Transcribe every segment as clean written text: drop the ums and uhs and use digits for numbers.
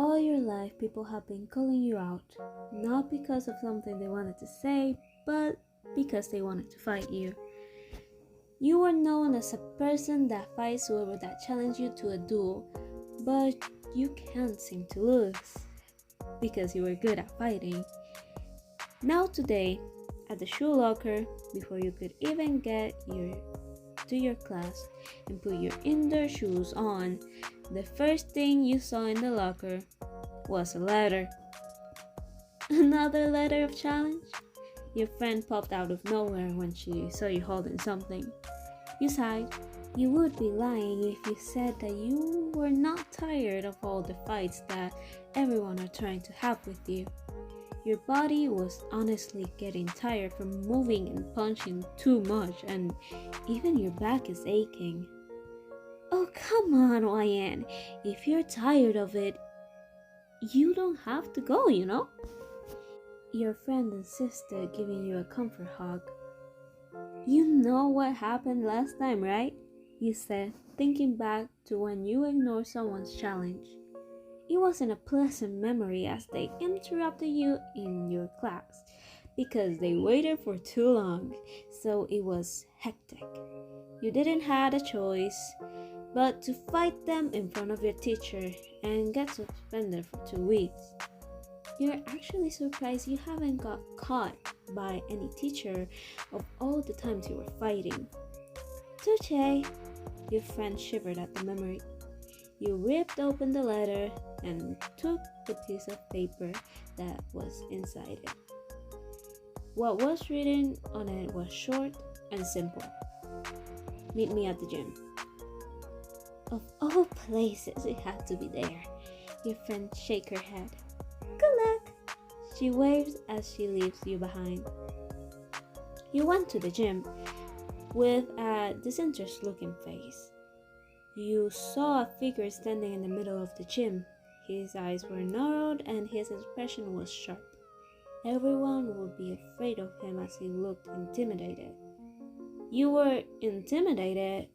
All your life, people have been calling you out, not because of something they wanted to say, but because they wanted to fight you. You were known as a person that fights whoever that challenged you to a duel, but you can't seem to lose because you were good at fighting. Now today, at the shoe locker, before you could even get to your class and put your indoor shoes on, the first thing you saw in the locker was a letter. Another letter of challenge? Your friend popped out of nowhere when she saw you holding something. You sighed. You would be lying if you said that you were not tired of all the fights that everyone are trying to have with you. Your body was honestly getting tired from moving and punching too much, and even your back is aching. Oh, come on, YN. If you're tired of it, you don't have to go, you know? Your friend insisted, giving you a comfort hug. You know what happened last time, right? You said, thinking back to when you ignored someone's challenge. It wasn't a pleasant memory as they interrupted you in your class because they waited for too long, so it was hectic. You didn't have a choice but to fight them in front of your teacher and get suspended for 2 weeks. You're actually surprised you haven't got caught by any teacher of all the times you were fighting. Touché! Your friend shivered at the memory. You ripped open the letter and took the piece of paper that was inside it. What was written on it was short and simple. Meet me at the gym. Of all places, it had to be there. Your friend shake her head. Good luck! She waves as she leaves you behind. You went to the gym with a disinterested looking face. You saw a figure standing in the middle of the gym. His eyes were narrowed and his expression was sharp. Everyone would be afraid of him as he looked intimidated. You were intimidated,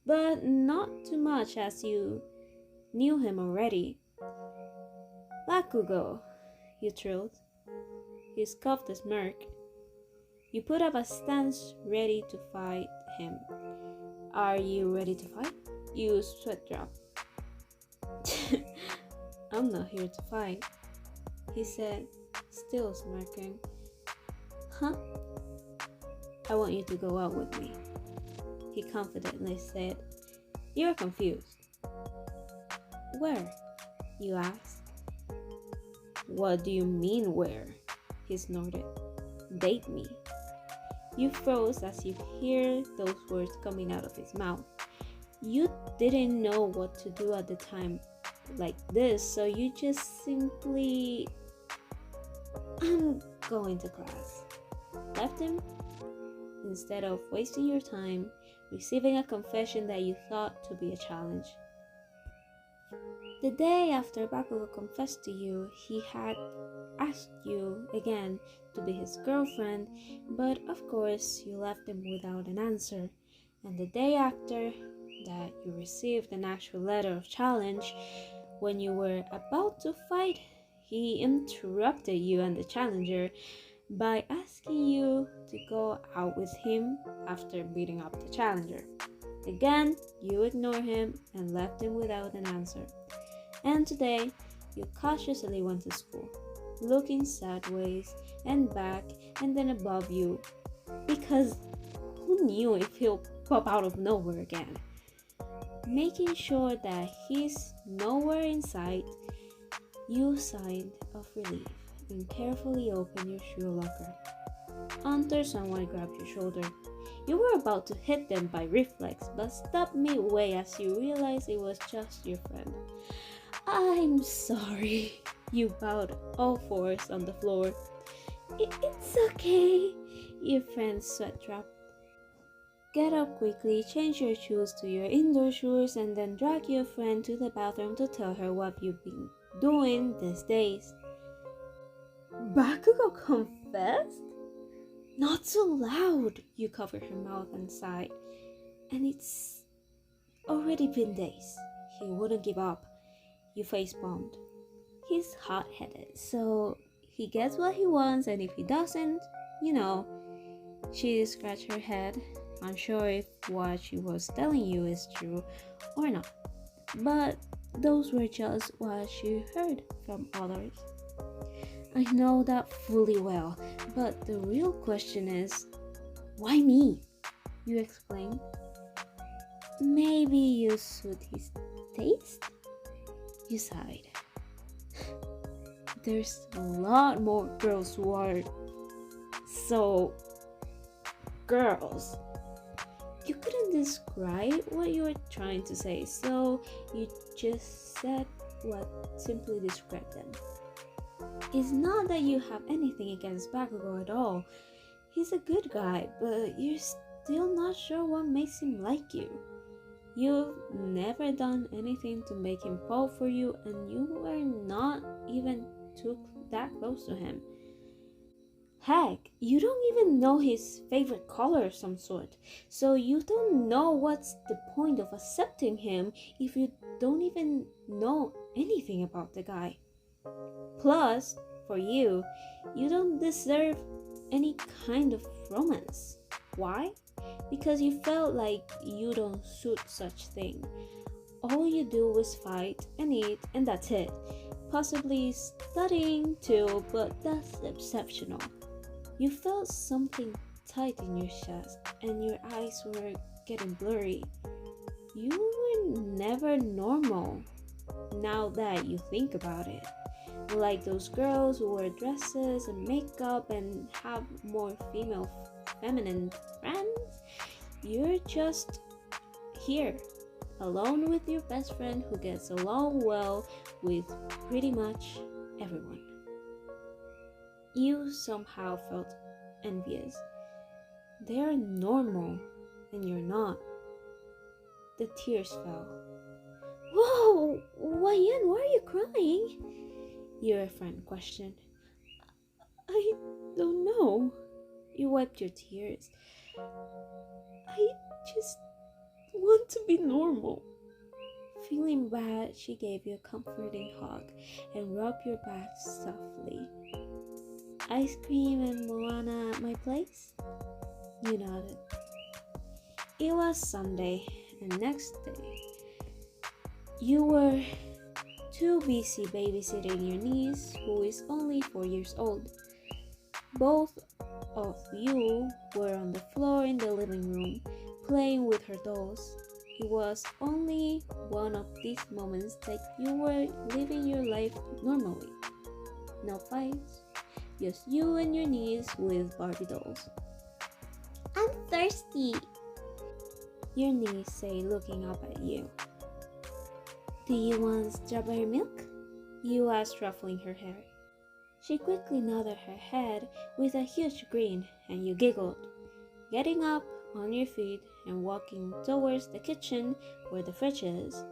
but not too much as you knew him already. Bakugo, you trilled. He scoffed a smirk. You put up a stance ready to fight him. Are you ready to fight? You sweat drop. I'm not here to fight, he said, still smirking. Huh? I want you to go out with me, he confidently said. You're confused. Where? You asked. What do you mean where? He snorted. Date me. You froze as you hear those words coming out of his mouth. You didn't know what to do at the time like this, so you just simply I'm going to class. Left him instead of wasting your time receiving a confession that you thought to be a challenge. The day after Bakugo confessed to you, he had asked you again to be his girlfriend, but of course you left him without an answer. And the day after that you received an actual letter of challenge, when you were about to fight, he interrupted you and the challenger by asking you to go out with him after beating up the challenger. Again, you ignored him and left him without an answer. And today, you cautiously went to school, looking sideways and back and then above you, because who knew if he'll pop out of nowhere again? Making sure that he's nowhere in sight, you sighed of relief and carefully opened your shoe locker. Until someone grabbed your shoulder. You were about to hit them by reflex, but stopped midway as you realized it was just your friend. I'm sorry. You bowed all fours on the floor. It's okay. Your friend's sweat dropped. Get up quickly, change your shoes to your indoor shoes, and then drag your friend to the bathroom to tell her what you've been doing these days. Bakugo confessed? Not so loud. You covered her mouth and sighed. And it's already been days. He wouldn't give up. You face-palmed. He's hot-headed, so he gets what he wants, and if he doesn't, you know. She scratched her head, unsure if what she was telling you is true or not. But those were just what she heard from others. I know that fully well, but the real question is, why me? You explained. Maybe you suit his taste? You sighed. There's a lot more girls who are so girls. You couldn't describe what you were trying to say, so you just said what simply described them. It's not that you have anything against Bakugo at all. He's a good guy, but you're still not sure what makes him like you. You've never done anything to make him fall for you, and you were not even that close to him. Heck, you don't even know his favorite color of some sort, so you don't know what's the point of accepting him if you don't even know anything about the guy. Plus, for you, you don't deserve any kind of romance. Why? Because you felt like you don't suit such thing. All you do is fight and eat, and that's it. Possibly studying too, but that's exceptional. You felt something tight in your chest, and your eyes were getting blurry. You were never normal, now that you think about it. Like those girls who wear dresses and makeup and have more feminine friends, you're just here, alone with your best friend who gets along well with pretty much everyone. You somehow felt envious. They're normal, and you're not. The tears fell. Whoa! Wyan, why are you crying? Your friend questioned. I don't know. You wiped your tears. I just want to be normal. Feeling bad, she gave you a comforting hug and rubbed your back softly. Ice cream and Moana at my place? You nodded. It was Sunday, and next day, you were too busy babysitting your niece, who is only 4 years old. Both of you were on the floor in the living room, playing with her dolls. It was only one of these moments that you were living your life normally. No fights, just you and your niece with Barbie dolls. I'm thirsty, your niece said, looking up at you. Do you want strawberry milk? You asked, ruffling her hair. She quickly nodded her head with a huge grin, and you giggled, getting up on your feet and walking towards the kitchen where the fridge is.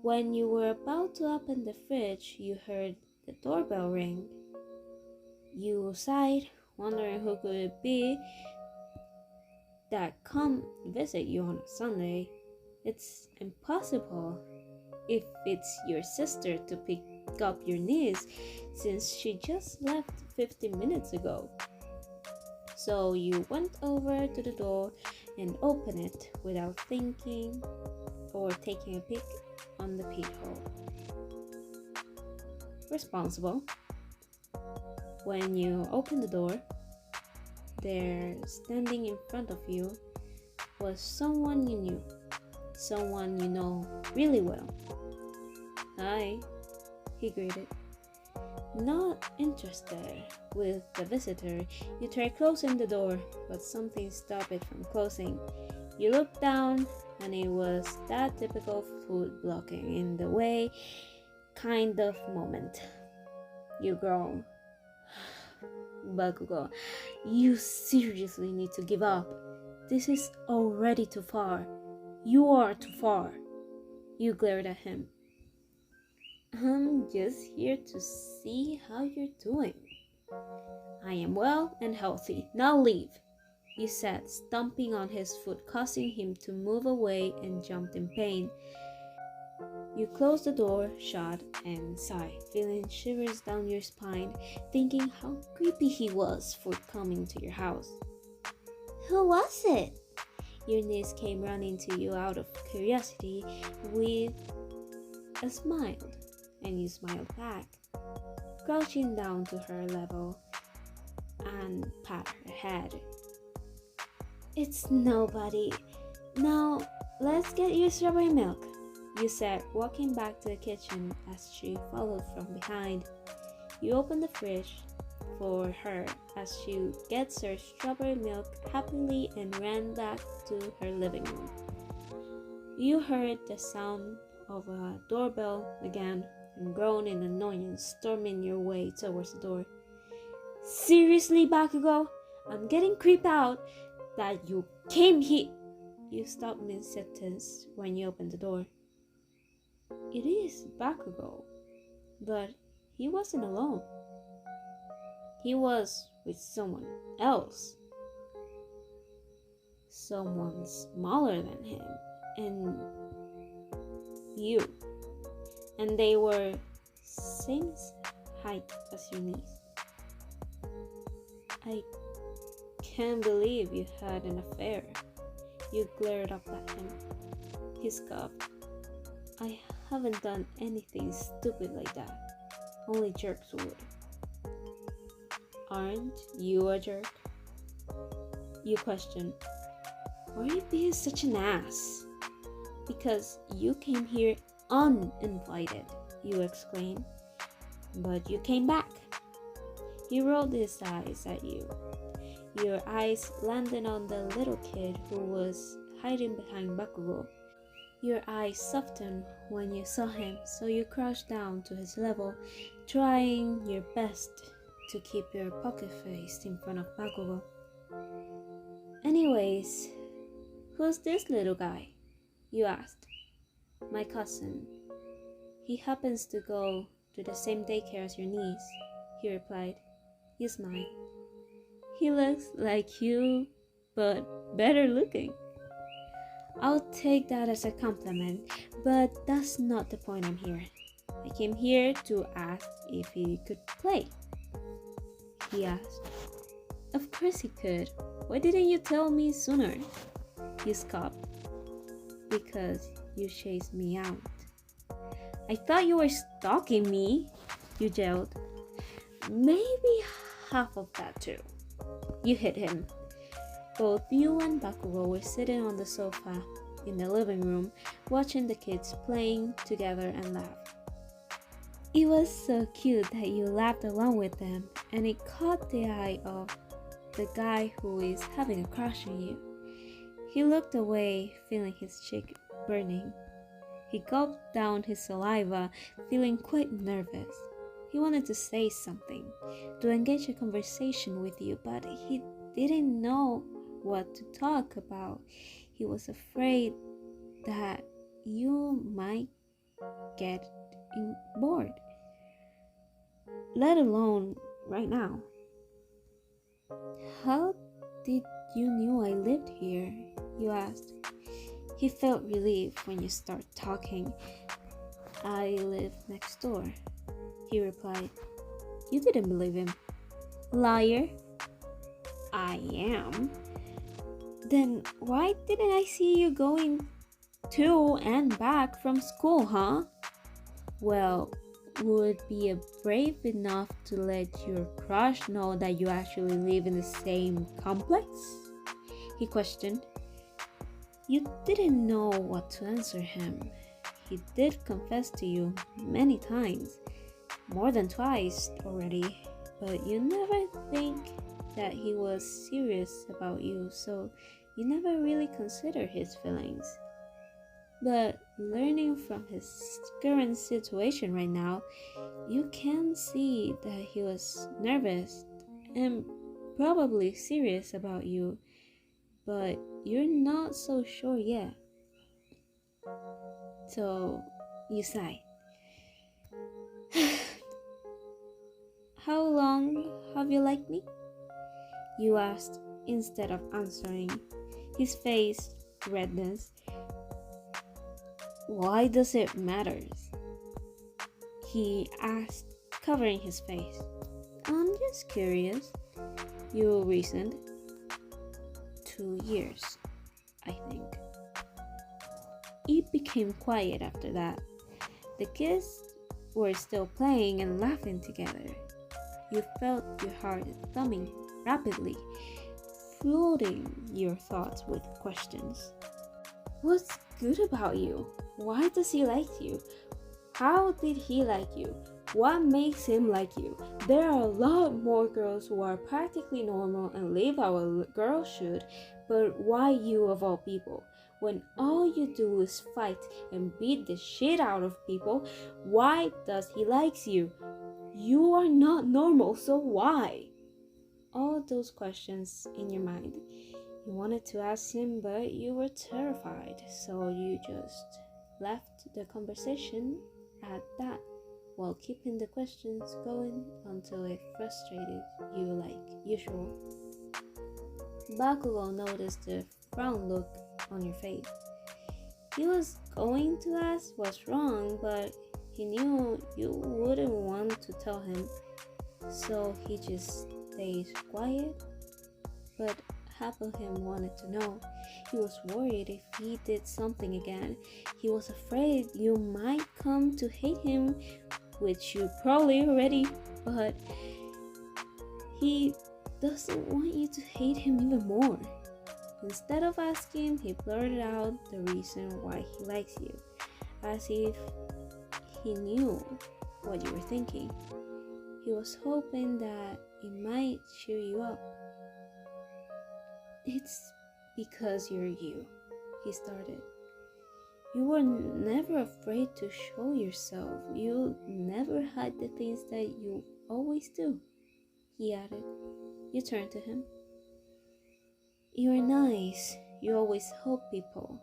When you were about to open the fridge, you heard the doorbell ring. You sighed, wondering who could it be that come visit you on a Sunday. It's impossible if it's your sister to pick up your niece, since she just left 15 minutes ago. So you went over to the door and opened it without thinking or taking a peek on the peephole. Responsible. When you opened the door, there, standing in front of you, was someone you knew, someone you know really well. Hi, he greeted. Not interested with the visitor, you tried closing the door, but something stopped it from closing. You looked down, and it was that typical food blocking in the way kind of moment. You groaned. Bakugo, you seriously need to give up. This is already too far. You are too far. You glared at him. I'm just here to see how you're doing. I am well and healthy. Now leave, he said, stomping on his foot, causing him to move away and jumped in pain. You close the door shut and sigh, feeling shivers down your spine, thinking how creepy he was for coming to your house. Who was it? Your niece came running to you out of curiosity with a smile, and you smiled back, crouching down to her level and pat her head. It's nobody. Now, let's get you strawberry milk, you said, walking back to the kitchen as she followed from behind. You opened the fridge for her as she gets her strawberry milk happily and ran back to her living room. You heard the sound of a doorbell again and groaned in annoyance, storming your way towards the door. Seriously, Bakugo? I'm getting creeped out that you came here. You stopped mid-sentence when you opened the door. It is Bakugo, but he wasn't alone. He was with someone else. Someone smaller than him and you. And they were same height as your niece. I can't believe you had an affair. You glared up at him. He scoffed. I haven't done anything stupid like that. Only jerks would. Aren't you a jerk? You questioned. Why are you being such an ass? Because you came here uninvited, you exclaimed. But you came back. He rolled his eyes at you. Your eyes landed on the little kid who was hiding behind Bakugo. Your eyes softened when you saw him, so you crouched down to his level, trying your best to keep your poker face in front of Bakugo. Anyways, who's this little guy? You asked. My cousin. He happens to go to the same daycare as your niece, he replied. You smiled. He looks like you, but better looking. I'll take that as a compliment, but that's not the point I'm here. I came here to ask if he could play. He asked. Of course he could. Why didn't you tell me sooner? You scoffed. Because you chased me out. I thought you were stalking me, you yelled. Maybe half of that too. You hit him. Both you and Bakugo were sitting on the sofa in the living room, watching the kids playing together and laugh. It was so cute that you laughed along with them, and it caught the eye of the guy who is having a crush on you. He looked away, feeling his cheek burning. He gulped down his saliva, feeling quite nervous. He wanted to say something, to engage a conversation with you, but he didn't know what to talk about. He was afraid that you might get bored, let alone right now. How did you know I lived here? You asked. He felt relief when you started talking. I live next door, he replied. You didn't believe him. Liar. I am. Then why didn't I see you going to and back from school, huh? Well, would be brave enough to let your crush know that you actually live in the same complex? He questioned. You didn't know what to answer him. He did confess to you many times, more than twice already, but you never think that he was serious about you, so you never really considered his feelings. But learning from his current situation right now, you can see that he was nervous and probably serious about you, but you're not so sure yet. So you sighed. How long have you liked me? You asked instead of answering. His face reddened. Why does it matter? He asked, covering his face. I'm just curious. You recent? 2 years, I think. It became quiet after that. The kids were still playing and laughing together. You felt your heart thumping rapidly, flooding your thoughts with questions. What's good about you? Why does he like you? How did he like you? What makes him like you? There are a lot more girls who are practically normal and live how a girl should, but why you of all people? When all you do is fight and beat the shit out of people, why does he likes you? You are not normal, so why? All those questions in your mind. You wanted to ask him, but you were terrified, so you just left the conversation at that, while keeping the questions going until it frustrated you like usual. Bakugo noticed the frown look on your face. He was going to ask what's wrong, but he knew you wouldn't want to tell him, so he just stayed quiet. But half of him wanted to know. He was worried if he did something again. He was afraid you might come to hate him, which you probably already, but he doesn't want you to hate him even more. Instead of asking, he blurted out the reason why he likes you, as if he knew what you were thinking. He was hoping that it might cheer you up. It's because you're you, he started. You were never afraid to show yourself. You never hide the things that you always do, he added. You turned to him. You're nice. You always help people,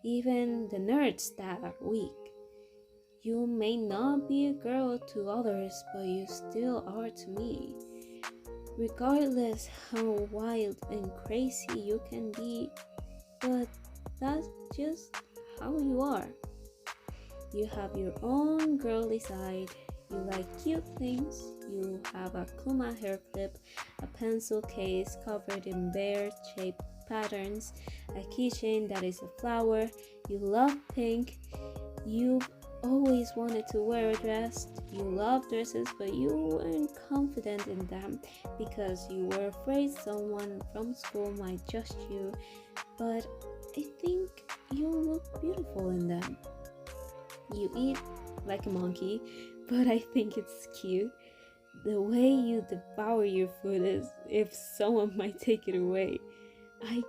even the nerds that are weak. You may not be a girl to others, but you still are to me. Regardless how wild and crazy you can be, but that's just how you are. You have your own girly side. You like cute things. You have a Kuma hair clip, a pencil case covered in bear-shaped patterns, a keychain that is a flower. You love pink. You've always wanted to wear a dress. You love dresses, but you weren't confident in them because you were afraid someone from school might judge you. But I think you look beautiful in them. You eat like a monkey, but I think it's cute. The way you devour your food is if someone might take it away. I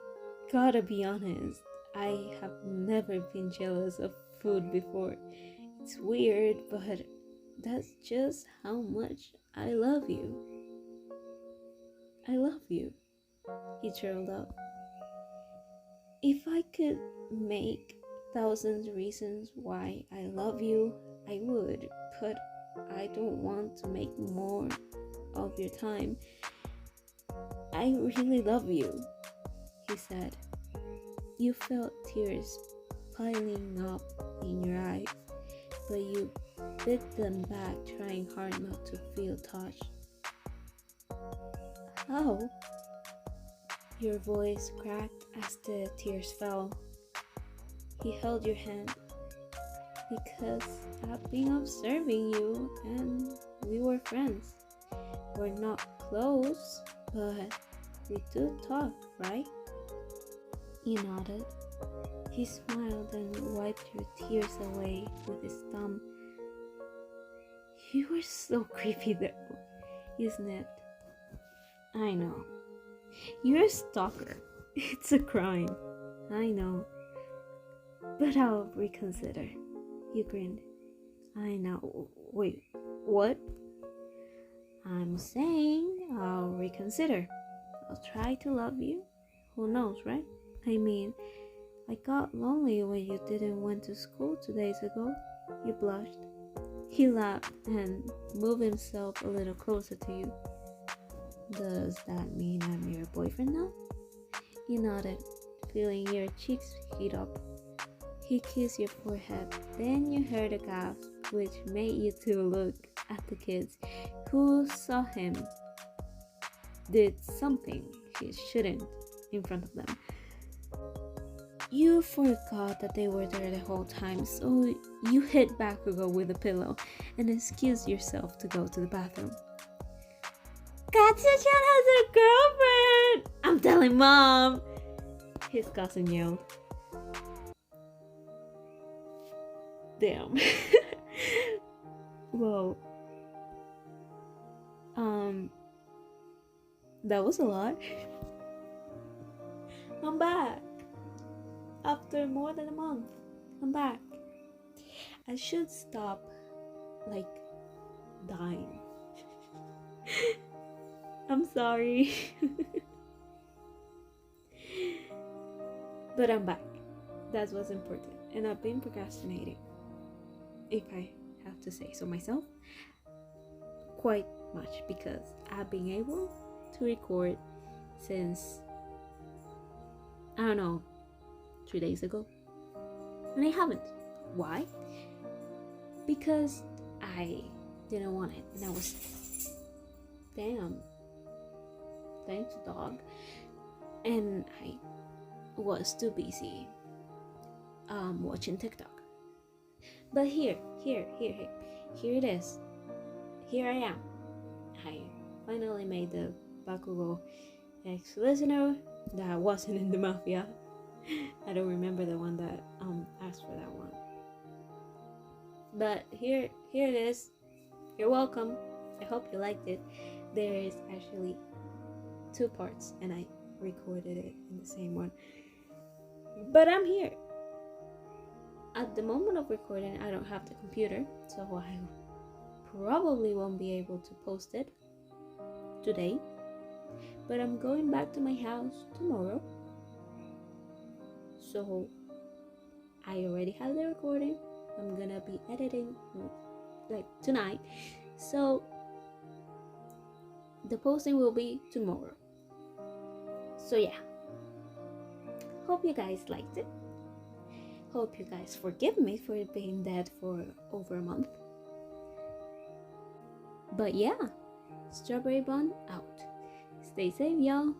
gotta be honest, I have never been jealous of food before. It's weird, but that's just how much I love you. I love you, he trailed up. If I could make thousands reasons why I love you, I would, but I don't want to make more of your time. I really love you, he said. You felt tears piling up in your eyes, but you bit them back, trying hard not to feel touched. How? Your voice cracked as the tears fell. He held your hand. Because I've been observing you and we were friends. We're not close, but we do talk, right? You nodded. He smiled and wiped your tears away with his thumb. You were so creepy though, you sniffed. I know. You're a stalker. It's a crime. I know. But I'll reconsider. You grinned. I know. Wait, what? I'm saying I'll reconsider. I'll try to love you. Who knows, right? I mean, I got lonely when you didn't went to school 2 days ago. You blushed. He laughed and moved himself a little closer to you. Does that mean I'm your boyfriend now? You nodded, feeling your cheeks heat up. He kissed your forehead. Then you heard a gasp, which made you two look at the kids who saw him did something he shouldn't in front of them. You forgot that they were there the whole time, so you hit Bakugo with a pillow and excused yourself to go to the bathroom. Katsuki has a girlfriend! I'm telling Mom! His cousin yelled. Damn. Whoa. That was a lot. I'm back. After more than a month, I'm back. I should stop, dying. I'm sorry. But I'm back. That's what's important. And I've been procrastinating, if I have to say so myself, quite much, because I've been able to record since, I don't know, 3 days ago, and I haven't. Why? Because I didn't want it, and I was, thanks dog, and I was too busy watching TikTok. But here it is. Here I am. I finally made the Bakugo ex-listener that wasn't in the mafia. I don't remember the one that asked for that one. But here it is. You're welcome. I hope you liked it. There is actually 2 parts, and I recorded it in the same one. But I'm here. At the moment of recording, I don't have the computer, so I probably won't be able to post it today. But I'm going back to my house tomorrow. So I already have the recording. I'm gonna be editing tonight. So the posting will be tomorrow. So yeah. Hope you guys liked it. Hope you guys forgive me for being dead for over a month. But yeah, Strawberry Bun out. Stay safe, y'all.